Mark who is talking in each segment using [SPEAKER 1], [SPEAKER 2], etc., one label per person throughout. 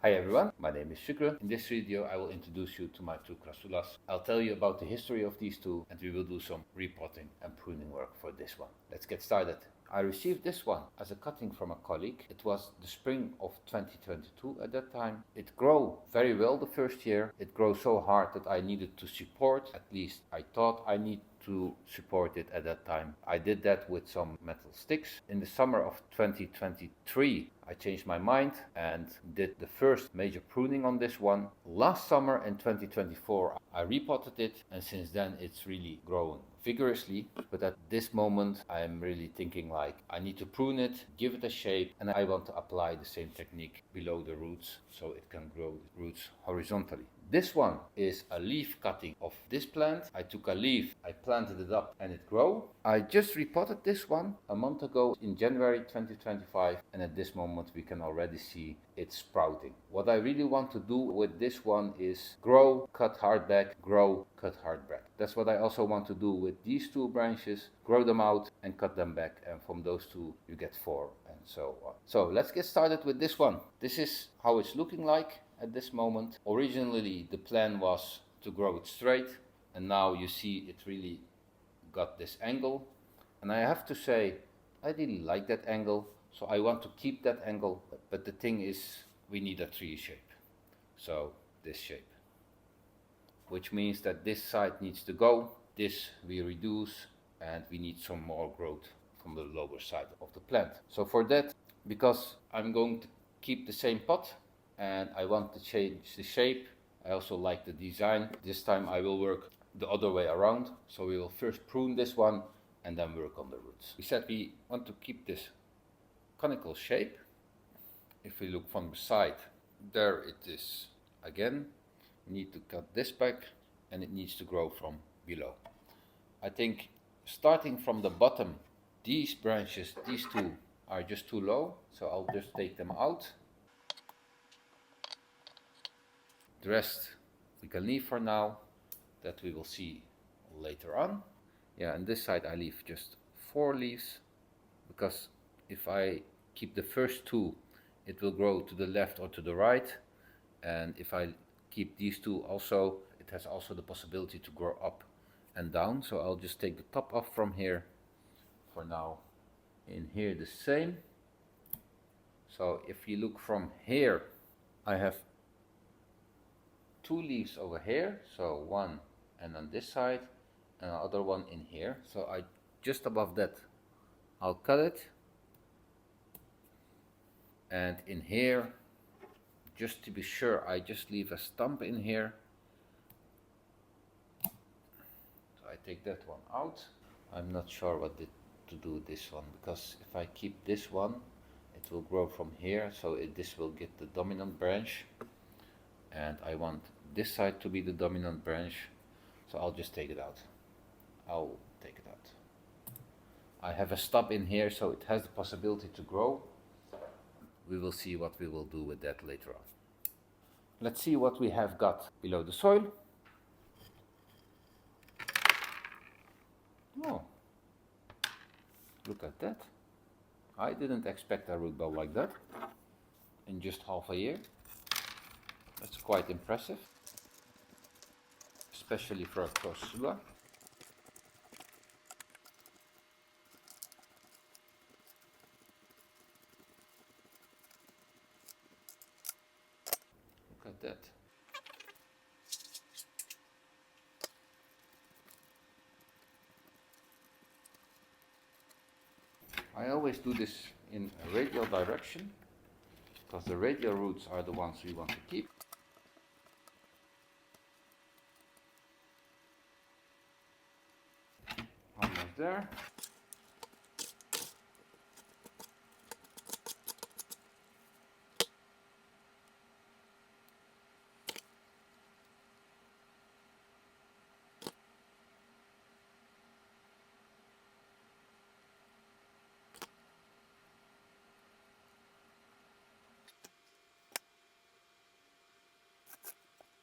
[SPEAKER 1] Hi everyone, my name is Shukra. In this video I will introduce you to my two Crassulas. I'll tell you about the history of these two and we will do some repotting and pruning work for this one. Let's get started. I received this one as a cutting from a colleague. It was the spring of 2022 at that time. It grew very well the first year. It grew so hard that I needed to support, at least I thought I need to support it at that time. I did that with some metal sticks. In the summer of 2023 I changed my mind and did the first major pruning on this one. Last summer in 2024 I repotted it and since then it's really growing vigorously, but at this moment I am really thinking like I need to prune it, give it a shape, and I want to apply the same technique below the roots so it can grow the roots horizontally. This one is a leaf cutting of this plant. I took a leaf, I planted it up and it grew. I just repotted this one a month ago in January 2025 and at this moment we can already see it sprouting. What I really want to do with this one is grow, cut hard back, grow, cut hard back. That's what I also want to do with these two branches, grow them out and cut them back, and from those two you get 4 and so on. So let's get started with this one. This is how it's looking like at this moment. Originally the plan was to grow it straight and now you see it really got this angle, and I have to say I really like that angle, so I want to keep that angle, but the thing is we need a tree shape, so this shape, which means that this side needs to go, this we reduce, and we need some more growth from the lower side of the plant. So for that, because I'm going to keep the same pot and I want to change the shape, I also like the design. This time I will work the other way around, so we will first prune this one and then work on the roots. We said we want to keep this conical shape. If we look from the side, there it is again. We need to cut this back and it needs to grow from below. I think starting from the bottom, these branches, these two are just too low, so I'll just take them out. The rest we can leave for now, that we will see later on. Yeah, and this side I leave just 4 leaves, because if I keep the first 2 it will grow to the left or to the right, and if I keep these 2 also, it has also the possibility to grow up and down, so I'll just take the top off from here for now. In here the same. So if you look from here, I have 2 leaves over here, so 1 and on this side and another one in here, so I just above that I'll cut it, and in here, just to be sure, I just leave a stump in here, so I take that one out. I'm not sure what to do with this one, because if I keep this one it will grow from here, so this will get the dominant branch, and I want this side to be the dominant branch, so I'll just take it out. I'll take it out. I have a stub in here, so it has the possibility to grow. We will see what we will do with that later on. Let's see what we have got below the soil. Oh, look at that. I didn't expect a root ball like that in just half a year. That's quite impressive, especially for a Crassula. Look at that. I always do this in a radial direction, because the radial roots are the ones we want to keep. Almost there.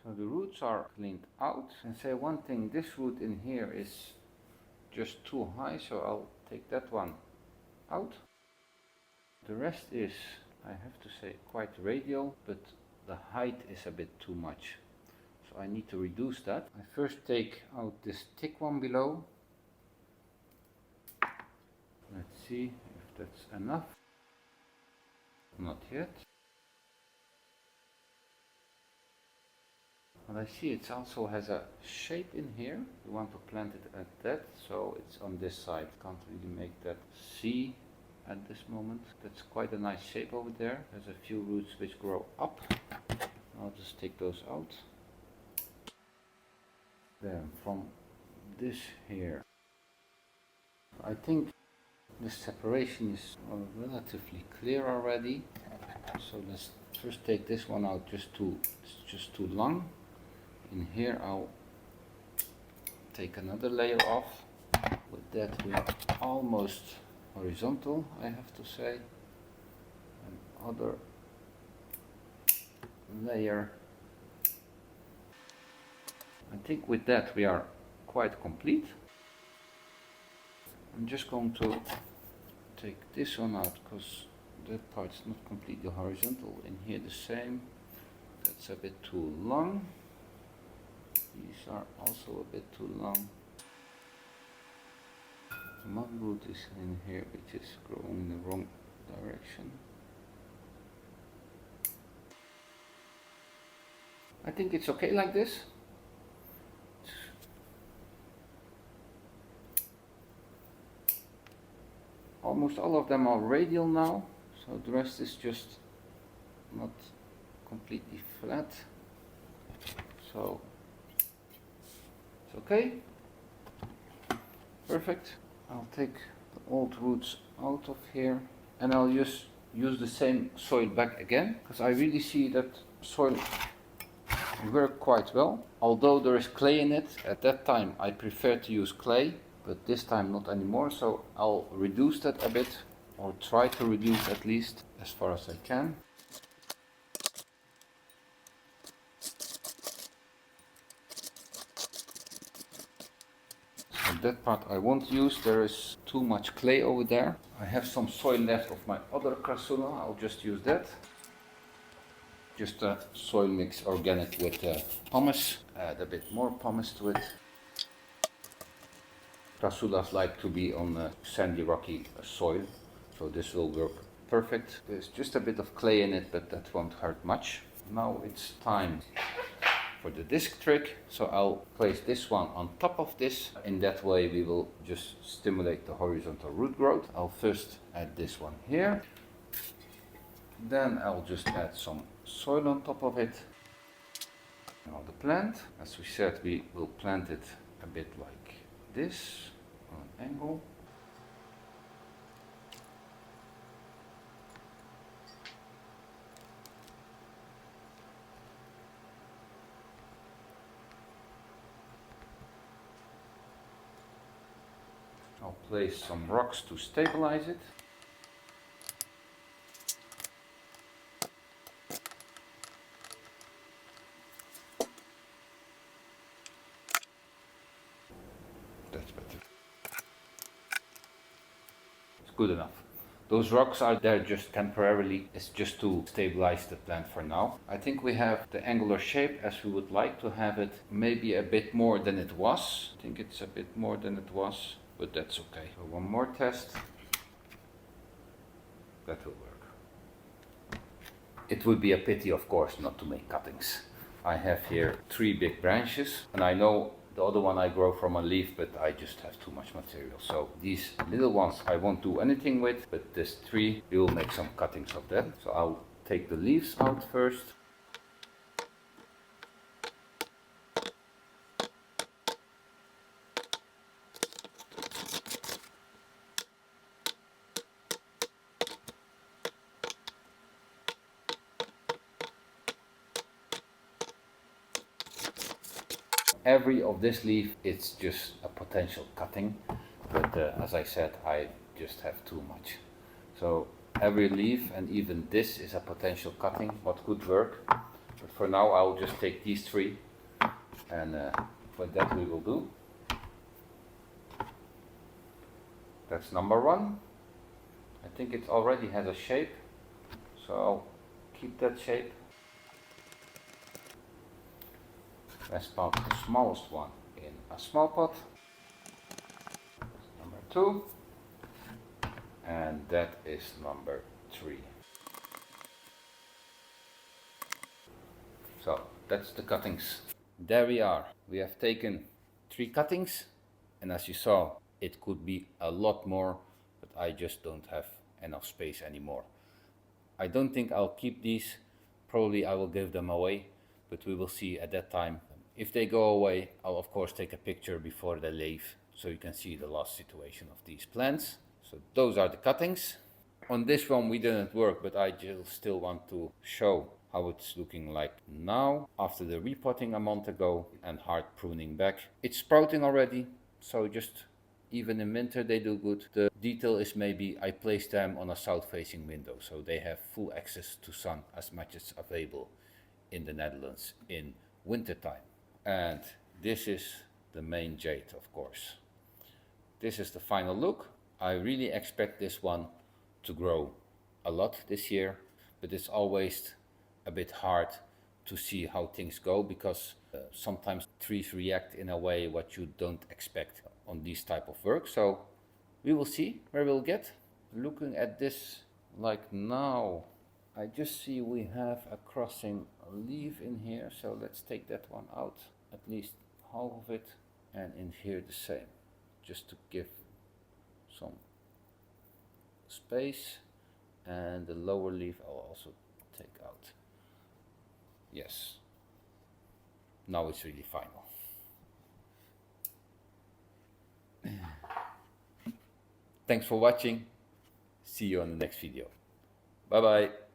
[SPEAKER 1] So the roots are cleaned out, and say one thing, this root in here is just too high, so I'll take that one out. The rest is, I have to say, quite radial, but the height is a bit too much. So I need to reduce that. I first take out this thick one below. Let's see if that's enough. Not yet. But I see it also has a shape in here. We want to plant it at that, so it's on this side. Can't really make that see at this moment. That's quite a nice shape over there. There's a few roots which grow up. I'll just take those out. Then from this here, I think the separation is relatively clear already. So let's first take this one out, it's just too long. In here I'll take another layer off. With that we are almost horizontal, I have to say. Another layer. I think with that we are quite complete. I'm just going to take this one out because that part's not completely horizontal. In here the same. That's a bit too long. These are also a bit too long. One root is in here which is growing in the wrong direction. I think it's okay like this. Almost all of them are radial now, so the rest is just not completely flat. So it's okay. Perfect. I'll take the old roots out of here and I'll just use the same soil back again, because I really see that soil work quite well. Although there is clay in it, at that time I prefer to use clay, but this time not anymore, so I'll reduce that a bit, or try to reduce at least as far as I can. So that part I won't use, there is too much clay over there. I have some soil left of my other Crassula, I'll just use that. Just a soil mix organic with pumice, add a bit more pumice to it. Crassulas like to be on sandy rocky soil, so this will work perfect. There's just a bit of clay in it, but that won't hurt much. Now it's time for the disc trick, so I'll place this one on top of this. In that way we will just stimulate the horizontal root growth. I'll first add this one here, then I'll just add some soil on top of it. Now the plant, as we said, we will plant it a bit like this, on an angle. I'll place some rocks to stabilize it. That's better. It's good enough. Those rocks are there just temporarily. It's just to stabilize the plant for now. I think we have the angular shape as we would like to have it. Maybe a bit more than it was. I think it's a bit more than it was, but that's okay. So one more test. That will work. It would be a pity, of course, not to make cuttings. I have here 3 big branches, and I know the other one I grow from a leaf, but I just have too much material. So these little ones I won't do anything with, but this 3, we will make some cuttings of that. So I'll take the leaves out first. Every of this leaf, it's just a potential cutting, but as I said, I just have too much. So every leaf, and even this, is a potential cutting, what could work. But for now I'll just take these 3, and for that we will do. That's number 1. I think it already has a shape, so I'll keep that shape. Let's put the smallest one in a small pot. Number 2. And that is number 3. So that's the cuttings. There we are. We have taken 3 cuttings, and as you saw, it could be a lot more, but I just don't have enough space anymore. I don't think I'll keep these. Probably I will give them away, but we will see at that time. If they go away, I'll of course take a picture before they leave, so you can see the last situation of these plants. So those are the cuttings. On this one we didn't work, but I still want to show how it's looking like now after the repotting a month ago and hard pruning back. It's sprouting already, so just even in winter they do good. The detail is maybe I place them on a south facing window so they have full access to sun as much as available in the Netherlands in wintertime. And this is the main jade, of course. This is the final look. I really expect this one to grow a lot this year, but it's always a bit hard to see how things go because sometimes trees react in a way what you don't expect on these type of work. So we will see where we'll get. Looking at this like now, I just see we have a crossing leaf in here, so let's take that one out, at least half of it, and in here the same, just to give some space. And the lower leaf I'll also take out. Yes, now it's really final. Thanks for watching. See you on the next video. Bye bye.